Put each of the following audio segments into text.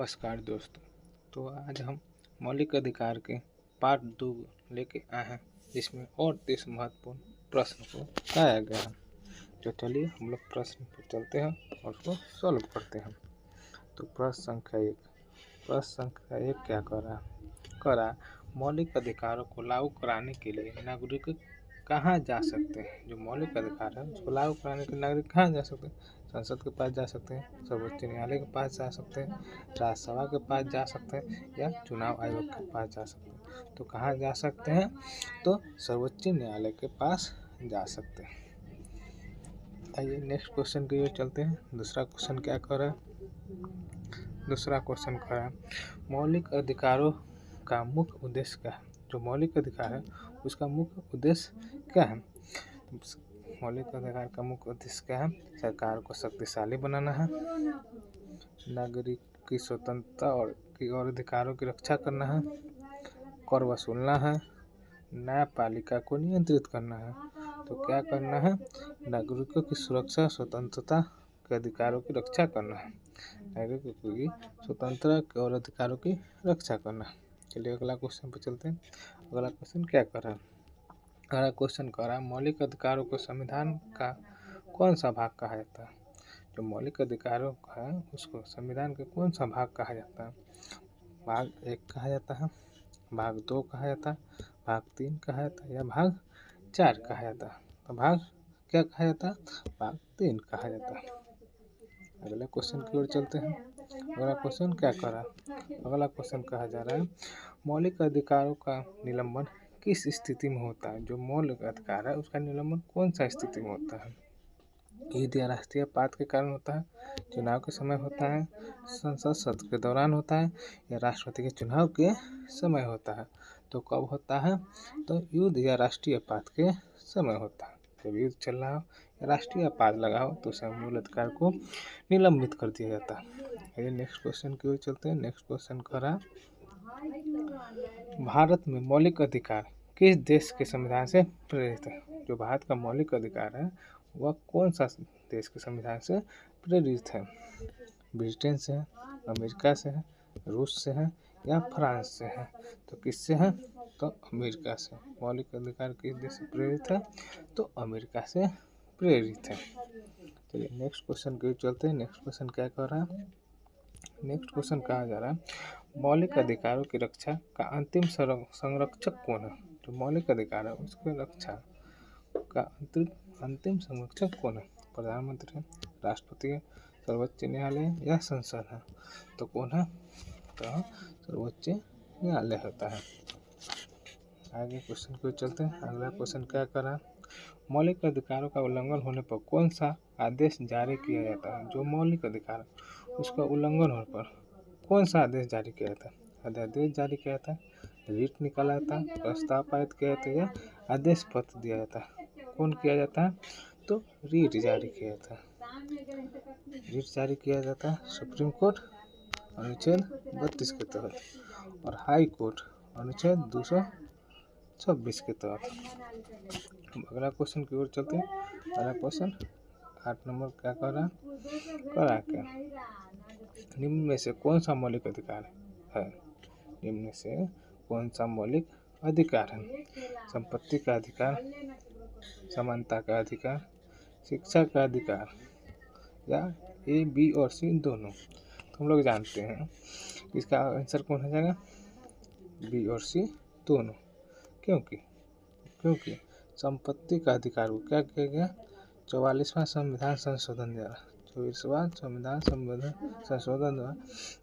नमस्कार दोस्तों। तो आज हम मौलिक अधिकार के पार्ट 2 लेके आए हैं, जिसमें और 30 महत्वपूर्ण प्रश्न को बताया गया है। तो चलिए हम लोग प्रश्न पर चलते हैं और उसको सॉल्व करते हैं। तो प्रश्न संख्या एक क्या कह रहा मौलिक अधिकारों को लागू कराने के लिए नागरिक कहाँ जा सकते हैं। जो मौलिक अधिकार है उसको लागू कराने के लिए नागरिक कहाँ जा सकते हैं? संसद के पास जा सकते हैं, सर्वोच्च न्यायालय के पास जा सकते हैं, राज्यसभा के पास जा सकते हैं या चुनाव आयोग के पास जा सकते हैं। तो कहाँ जा सकते हैं? तो सर्वोच्च न्यायालय के पास जा सकते हैं। आइए नेक्स्ट क्वेश्चन की ओर चलते हैं। दूसरा क्वेश्चन क्या कह रहा है? दूसरा क्वेश्चन कह रहा है मौलिक अधिकारों का मुख्य उद्देश्य क्या है। जो मौलिक अधिकार है उसका मुख्य उद्देश्य क्या है? मौलिक अधिकार का मुख्य उद्देश्य क्या है? सरकार को शक्तिशाली बनाना है, नागरिक की स्वतंत्रता और अधिकारों की रक्षा करना है, कर वसूलना है, न्यायपालिका को नियंत्रित करना है। तो क्या करना है? नागरिकों की सुरक्षा, स्वतंत्रता के अधिकारों की रक्षा करना है, नागरिकों की स्वतंत्रता और अधिकारों की रक्षा करना है। चलिए अगला क्वेश्चन पर चलते हैं। अगला क्वेश्चन क्या कर रहा है? अगला क्वेश्चन कह रहा है मौलिक अधिकारों को संविधान का कौन सा भाग कहा जाता है। जो मौलिक अधिकारों का है उसको संविधान के कौन सा भाग कहा जाता है? भाग 1 कहा जाता है, भाग 2 कहा जाता है, भाग 3 कहा जाता है या भाग 4 कहा जाता है? तो भाग क्या कहा जाता है? भाग 3 कहा जाता है। अगले क्वेश्चन की ओर चलते हैं। अगला क्वेश्चन क्या कर रहा है? अगला क्वेश्चन कहा जा रहा है मौलिक अधिकारों का निलंबन किस स्थिति में होता है। जो मौलिक अधिकार है उसका निलंबन कौन सा स्थिति में होता है? युद्ध या राष्ट्रीय आपात के कारण होता है, चुनाव के समय होता है, संसद सत्र के दौरान होता है या राष्ट्रपति के चुनाव के समय होता है? तो कब होता है? तो युद्ध या राष्ट्रीय आपात के समय होता है। जब युद्ध चल रहा हो या राष्ट्रीय आपात लगा हो तो उसे मूल अधिकार को निलंबित कर दिया जाता है। ये नेक्स्ट क्वेश्चन की ओर चलते हैं। नेक्स्ट क्वेश्चन कह रहा भारत में मौलिक अधिकार किस देश के संविधान से प्रेरित है। जो भारत का मौलिक अधिकार है वह कौन सा देश के संविधान से प्रेरित है? ब्रिटेन से है, अमेरिका से है, रूस से है या फ्रांस से है? तो किससे है? तो अमेरिका से। मौलिक अधिकार किस देश से प्रेरित है? तो अमेरिका से प्रेरित है। चलिए नेक्स्ट क्वेश्चन की ओर चलते हैं। नेक्स्ट क्वेश्चन क्या कह रहा है? नेक्स्ट क्वेश्चन कहा जा रहा है मौलिक अधिकारों की रक्षा का अंतिम संरक्षक कौन है। जो मौलिक अधिकार है उसकी रक्षा का अंतिम संरक्षक कौन है? प्रधानमंत्री है, राष्ट्रपति है, सर्वोच्च न्यायालय या संसद है? तो कौन है? तो सर्वोच्च न्यायालय होता है। आगे क्वेश्चन को चलते हैं। अगला क्वेश्चन क्या कर रहा है? मौलिक अधिकारों का उल्लंघन होने पर कौन सा आदेश जारी किया जाता है? जो मौलिक अधिकार उसका उल्लंघन होने पर कौन सा आदेश जारी किया जाता है? अध्यादेश जारी किया जाता है, रिट निकाला जाता है, प्रस्ताव पारित किया जाता है या आदेश पत्र दिया जाता है? कौन किया जाता है? तो रिट जारी किया जाता है। रिट जारी किया जाता है सुप्रीम कोर्ट अनुच्छेद 32 के तहत और हाई कोर्ट अनुच्छेद 226 के तहत। अगला क्वेश्चन की ओर चलते हैं। अगला क्वेश्चन 8 नंबर क्या कह रहा है? क्या निम्न में से कौन सा मौलिक अधिकार है? निम्न में से कौन सा मौलिक अधिकार है? संपत्ति का अधिकार, समानता का अधिकार, शिक्षा का अधिकार या ए, बी और सी दोनों? तो हम लोग जानते हैं इसका आंसर कौन हो जाएगा? बी और सी दोनों। क्योंकि संपत्ति का अधिकार को क्या किया गया? 44वां संविधान संशोधन द्वारा 24वां संविधान संशोधन द्वारा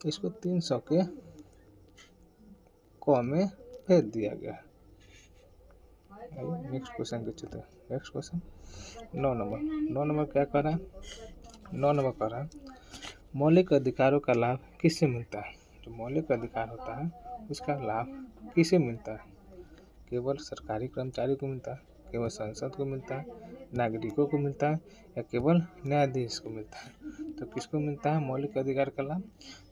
इसको 300 के क में भेज दिया गया। नेक्स्ट क्वेश्चन के चलते हैं। नेक्स्ट क्वेश्चन 9 नंबर क्या कर रहा है? 9 नंबर कर रहा है मौलिक अधिकारों का लाभ किससे मिलता है? जो मौलिक अधिकार होता है उसका लाभ किसे मिलता है? केवल सरकारी कर्मचारी को मिलता है, केवल संसद को मिलता है, नागरिकों को मिलता है या केवल न्यायाधीश को मिलता है? तो किसको मिलता है मौलिक अधिकार का लाभ?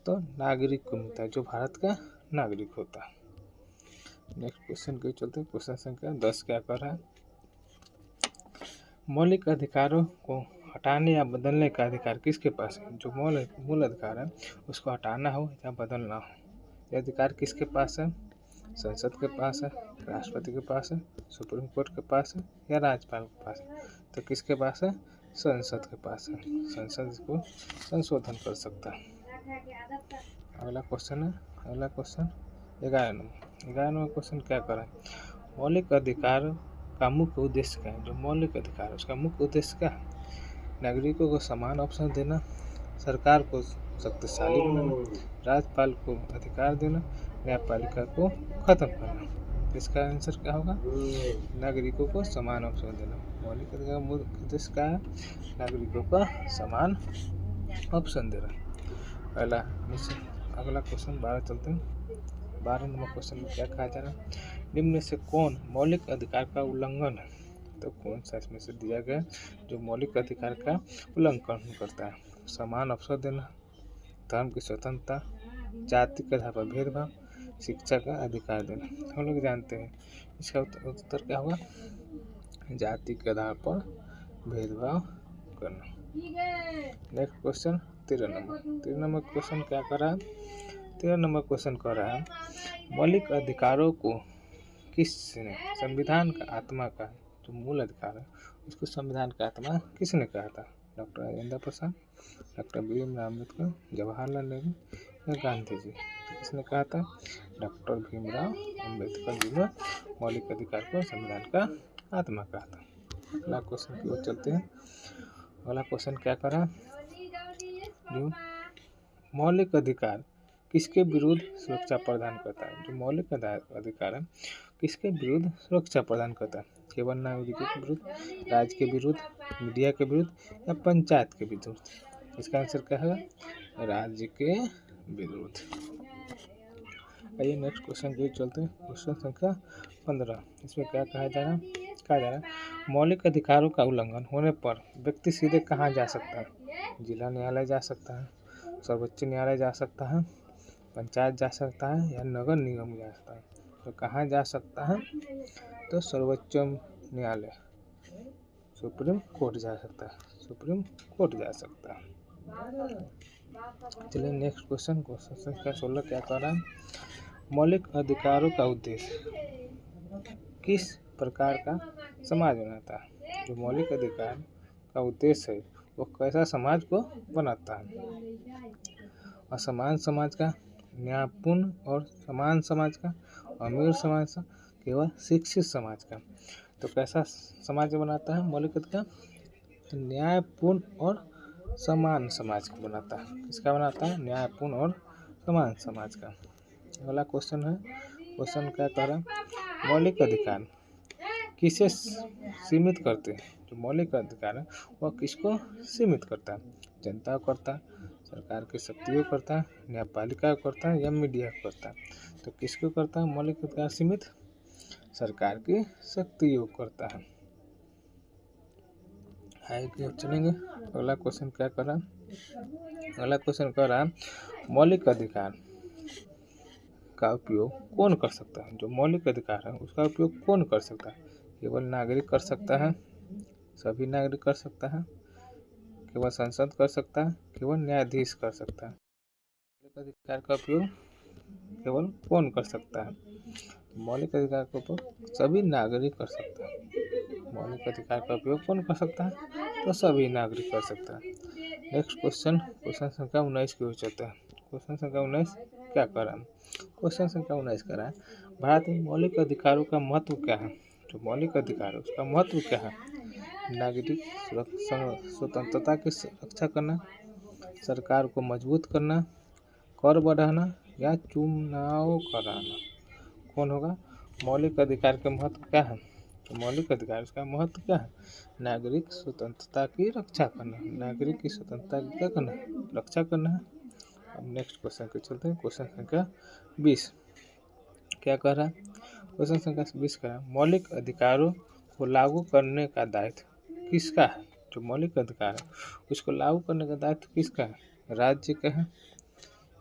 तो नागरिक को मिलता है, जो भारत का नागरिक होता है। नेक्स्ट क्वेश्चन के चलते हैं। क्वेश्चन संख्या 10 क्या कर रहा है? मौलिक अधिकारों को हटाने या बदलने का अधिकार किसके पास है? जो मूल अधिकार है उसको हटाना हो या बदलना हो, ये अधिकार किसके पास है? संसद के पास है, राष्ट्रपति के पास है, सुप्रीम कोर्ट के पास है या राज्यपाल के पास है? तो किसके पास है? संसद के पास है। संसद इसको संशोधन कर सकता है। अगला क्वेश्चन 11 क्वेश्चन क्या करा? मौलिक अधिकार का मुख्य उद्देश्य क्या है? जो मौलिक अधिकार है उसका मुख्य उद्देश्य क्या है? नागरिकों को समान अवसर देना, सरकार को शक्तिशाली बनाना, राज्यपाल को अधिकार देना, न्यायपालिका को खत्म करना। इसका आंसर क्या होगा? नागरिकों को समान अवसर देना। मौलिक अधिकार का मुख्य उद्देश्य क्या है? नागरिकों का समान अवसर देना। अगला क्वेश्चन 12 चलते हैं। 12 नंबर क्वेश्चन में क्या कहा जा रहा है? निम्न में से कौन मौलिक अधिकार का उल्लंघन है? तो कौन सा इसमें से दिया गया जो मौलिक अधिकार का उल्लंघन करता है? समान अवसर देना, धर्म की स्वतंत्रता, जाति के आधार पर भेदभाव, शिक्षा का अधिकार देना। हम लोग जानते हैं इसका उत्तर क्या होगा? जाति के आधार पर भेदभाव करना। नेक्स्ट क्वेश्चन 13 नंबर क्वेश्चन क्या कर रहा है? 13 नंबर क्वेश्चन कह रहा है मौलिक अधिकारों को किसने संविधान का आत्मा का, जो मूल अधिकार है उसको संविधान का आत्मा किसने कहा था? डॉक्टर राजेंद्र प्रसाद, डॉक्टर भीमराव अम्बेडकर, जवाहरलाल नेहरू या गांधी जी? तो किसने कहा था? डॉक्टर भीमराव अम्बेडकर जी ने मौलिक अधिकार को संविधान का आत्मा कहा था। अगला क्वेश्चन की ओर चलते हैं। अगला क्वेश्चन क्या करा? जो मौलिक अधिकार किसके विरुद्ध सुरक्षा प्रदान करता है? जो मौलिक अधिकार है किसके विरुद्ध सुरक्षा प्रदान करता है? केवल नागरिकों के विरुद्ध, राज्य के विरुद्ध, मीडिया के विरुद्ध या पंचायत के विरुद्ध? इसका आंसर क्या है? राज्य के विरुद्ध। आइए नेक्स्ट क्वेश्चन की चलते हैं। क्वेश्चन संख्या 15। इसमें क्या कहा जा रहा है? मौलिक अधिकारों का उल्लंघन होने पर व्यक्ति सीधे कहाँ जा सकता है? जिला न्यायालय जा सकता है, सर्वोच्च न्यायालय जा सकता है, पंचायत जा सकता है या नगर निगम जा सकता है? तो कहाँ जा सकता है? तो सर्वोच्च न्यायालय, सुप्रीम कोर्ट जा सकता है। चलिए नेक्स्ट क्वेश्चन संख्या 16 क्या कह रहा है? मौलिक अधिकारों का उद्देश्य किस प्रकार का समाज बनाता है? जो मौलिक अधिकार का उद्देश्य है वो कैसा समाज को बनाता है? असमान समाज का, न्यायपूर्ण और समान समाज का, अमीर समाज का, केवल शिक्षित समाज का? तो कैसा समाज बनाता है मौलिक अधिकार? तो न्यायपूर्ण और समान समाज को बनाता है। किसका बनाता है? न्यायपूर्ण और समान समाज का। अगला क्वेश्चन है, क्वेश्चन क्या कह रहा है? मौलिक अधिकार किसे सीमित करते हैं? जो मौलिक अधिकार है वह किसको सीमित करता है? जनता को करता है, सरकार की शक्तियों करता है, न्यायपालिका को करता है या मीडिया को करता है? तो किसको करता है मौलिक अधिकार सीमित? सरकार की शक्तियों करता है। आगे चलेंगे। अगला क्वेश्चन क्या कर रहा है? अगला क्वेश्चन कह रहा है मौलिक अधिकार का उपयोग कौन कर सकता है? जो मौलिक अधिकार है उसका उपयोग कौन कर सकता है? केवल नागरिक कर सकता है, सभी नागरिक कर सकता है, केवल संसद कर सकता है, केवल न्यायाधीश कर सकता है? मौलिक अधिकार का उपयोग केवल कौन कर सकता है? मौलिक अधिकार का उपयोग सभी नागरिक कर सकता है। मौलिक अधिकार का उपयोग कौन कर सकता है? तो सभी नागरिक कर सकता है। नेक्स्ट क्वेश्चन संख्या 19 की ओर चलता है। क्वेश्चन संख्या 19 क्या कर रहा है? क्वेश्चन संख्या 19 कर रहा है भारत में मौलिक अधिकारों का महत्व क्या है? जो मौलिक अधिकार है उसका महत्व क्या है? नागरिक स्वतंत्रता की रक्षा करना, सरकार को मजबूत करना, कर बढ़ाना या चुनाव कराना? कौन होगा? मौलिक अधिकार का महत्व क्या है? तो मौलिक अधिकार इसका महत्व क्या है? नागरिक स्वतंत्रता की रक्षा करना। नागरिक की स्वतंत्रता की क्या करना है? रक्षा करना है। अब नेक्स्ट क्वेश्चन के चलते हैं। क्वेश्चन संख्या 20 क्या कह रहा है? क्वेश्चन संख्या 20 कह रहा है मौलिक अधिकारों को लागू करने का दायित्व किसका है? जो मौलिक अधिकार है उसको लागू करने का दायित्व किसका है? राज्य का है,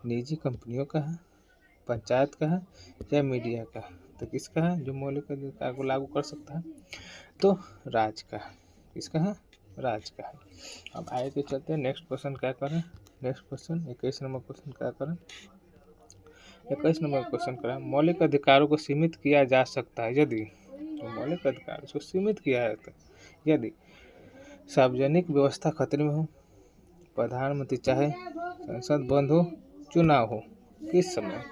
निजी कंपनियों का है, पंचायत का है या मीडिया का? तो किसका है जो मौलिक अधिकार को लागू कर सकता है? तो राज्य का है। किसका है? राज्य का है। अब आगे के चलते हैं नेक्स्ट क्वेश्चन क्या करें। नेक्स्ट क्वेश्चन 21 नंबर क्वेश्चन क्या करें। 21 नंबर क्वेश्चन करें, मौलिक अधिकारों को सीमित किया जा सकता है यदि, तो मौलिक अधिकार को सीमित किया जाता है यदि सार्वजनिक व्यवस्था खतरे में हो, प्रधानमंत्री चाहे, संसद बंद हो, चुनाव हो। किस समय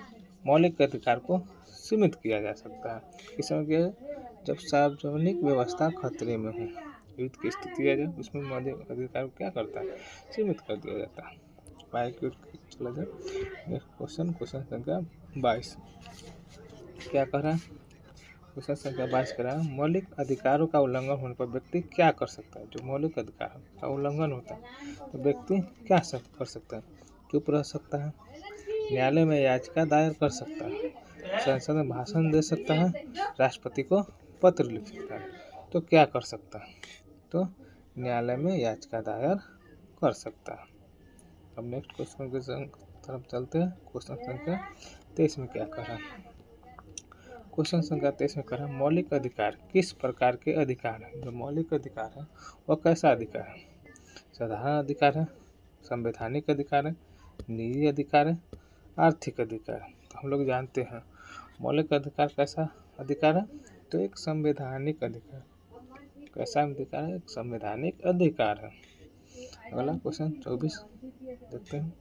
मौलिक अधिकार को सीमित किया जा सकता है? किस समय किया जाए? जब सार्वजनिक व्यवस्था खतरे में हो, युद्ध की स्थिति आ जाए, उसमें मौलिक अधिकार को क्या करता है? सीमित कर दिया जाता है। चला जाए नेक्स्ट क्वेश्चन, क्वेश्चन संख्या 22 क्या कर रहा है। क्वेश्चन संख्या 22 कह रहा है, मौलिक अधिकारों का उल्लंघन होने पर व्यक्ति क्या कर सकता है? जो मौलिक अधिकार का उल्लंघन होता है तो व्यक्ति क्या कर सकता है? चुप रह सकता है, न्यायालय में याचिका दायर कर सकता है, संसद में भाषण दे सकता है, राष्ट्रपति को पत्र लिख सकता है। तो क्या कर सकता है? तो न्यायालय में याचिका दायर कर सकता है। अब नेक्स्ट क्वेश्चन के तरफ चलते हैं। क्वेश्चन संख्या 23 में क्या कर रहा है। क्वेश्चन संख्या 23 में कर रहा है, मौलिक अधिकार किस प्रकार के अधिकार है? जो मौलिक अधिकार है वह कैसा अधिकार है? साधारण अधिकार है, संवैधानिक अधिकार है, निजी अधिकार है, आर्थिक अधिकार है। तो हम लोग जानते हैं मौलिक अधिकार कैसा अधिकार है, तो एक संवैधानिक अधिकार। कैसा अधिकार है? एक संवैधानिक अधिकार है। अगला क्वेश्चन 24 देखते हैं,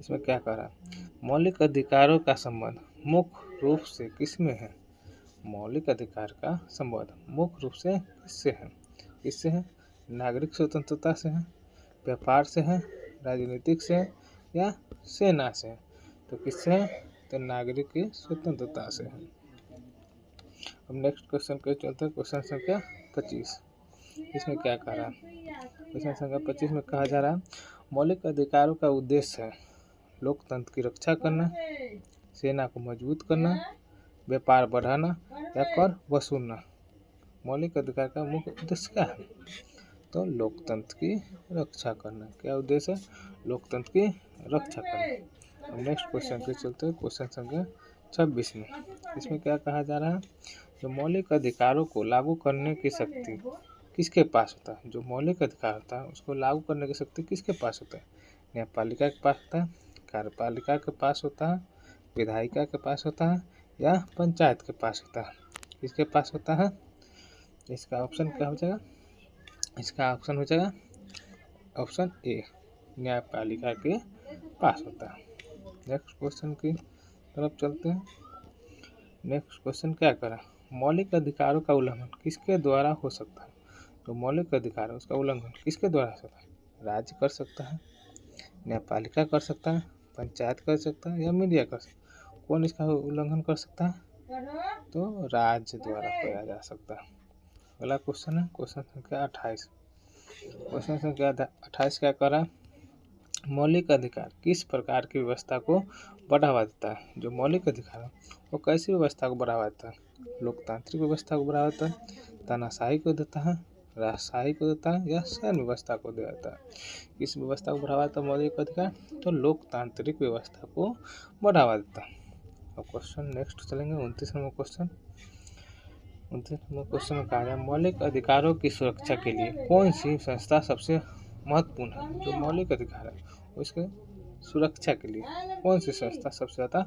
इसमें क्या कह रहा है, मौलिक अधिकारों का संबंध मुख्य रूप से किसमें है? मौलिक अधिकार का संबंध मुख्य रूप से किससे है? किससे है? नागरिक स्वतंत्रता से है, व्यापार से है, राजनीतिक से है, या सेना से है? तो किससे है? तो नागरिक की स्वतंत्रता से है। अब नेक्स्ट क्वेश्चन के चलते हैं, क्वेश्चन संख्या 25 इसमें क्या कह रहा है। क्वेश्चन संख्या 25 में कहा जा रहा है, मौलिक अधिकारों का उद्देश्य है लोकतंत्र की रक्षा करना, सेना को मजबूत करना, व्यापार बढ़ाना या कर वसूलना। मौलिक अधिकार का मुख्य उद्देश्य क्या है? तो लोकतंत्र की रक्षा करना। क्या उद्देश्य है? लोकतंत्र की रक्षा करना। अब नेक्स्ट क्वेश्चन के चलते हैं, क्वेश्चन संख्या 26 में इसमें क्या कहा जा रहा है, जो मौलिक अधिकारों को लागू करने की शक्ति किसके पास होता है? जो मौलिक अधिकार होता है उसको लागू करने की शक्ति किसके पास होता है? न्यायपालिका के पास होता है, कार्यपालिका के पास होता है, विधायिका के पास होता है, या पंचायत के पास होता है? किसके पास होता है? इसका ऑप्शन क्या हो जाएगा? इसका ऑप्शन हो जाएगा ऑप्शन ए, न्यायपालिका के पास होता है। नेक्स्ट क्वेश्चन की तरफ चलते हैं। नेक्स्ट क्वेश्चन क्या करा, मौलिक अधिकारों का उल्लंघन किसके द्वारा हो सकता है? तो मौलिक अधिकार है उसका उल्लंघन किसके द्वारा हो सकता है? राज्य कर सकता है, न्यायपालिका कर सकता है, पंचायत कर सकता है, या मीडिया कर सकता है। कौन इसका उल्लंघन कर सकता है? तो राज्य द्वारा किया जा सकता है। अगला क्वेश्चन है क्वेश्चन संख्या 28। क्वेश्चन संख्या 28 क्या कर रहा है, मौलिक अधिकार किस प्रकार की व्यवस्था को बढ़ावा देता है? जो मौलिक अधिकार है वो कैसी व्यवस्था को बढ़ावा देता है? लोकतांत्रिक व्यवस्था को बढ़ावा देता है, तानाशाही को देता है, राजशाही को देता है, या सैन्य व्यवस्था को देता है? किस व्यवस्था को बढ़ावा देता है मौलिक अधिकार? तो लोकतांत्रिक व्यवस्था को बढ़ावा देता है। अब क्वेश्चन नेक्स्ट चलेंगे 29 नंबर क्वेश्चन। 29 नंबर क्वेश्चन में कहा जाए, मौलिक अधिकारों की सुरक्षा के लिए कौन सी संस्था सबसे महत्वपूर्ण है? जो मौलिक अधिकार है उसके सुरक्षा के लिए कौन सी संस्था सबसे ज़्यादा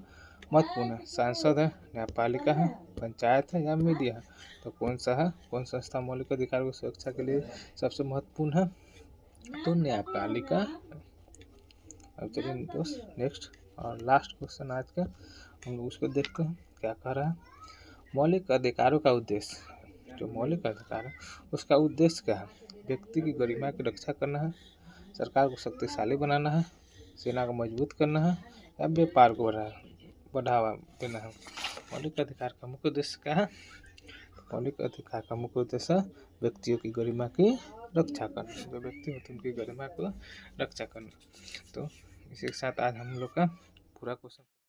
महत्वपूर्ण है? सांसद है, न्यायपालिका है, पंचायत है, या मीडिया है? तो कौन सा है? कौन संस्था मौलिक अधिकारों की सुरक्षा के लिए सबसे महत्वपूर्ण है? तो न्यायपालिका। अब चलिए दोस्त नेक्स्ट और लास्ट क्वेश्चन आज का हम लोग उसको देखते हैं क्या कह रहा है, मौलिक अधिकारों का उद्देश्य। जो मौलिक अधिकार है उसका उद्देश्य क्या है? व्यक्ति की गरिमा की रक्षा करना है, सरकार को शक्तिशाली बनाना है, सेना को मजबूत करना है, या व्यापार को बढ़ावा देना है? मौलिक अधिकार का मुख्य उद्देश्य क्या है? मौलिक अधिकार का मुख्य उद्देश्य व्यक्तियों की गरिमा की रक्षा करना। जो व्यक्ति होते हैं उनकी गरिमा को रक्षा करना। तो इसी के साथ आज हम लोग का पूरा क्वेश्चन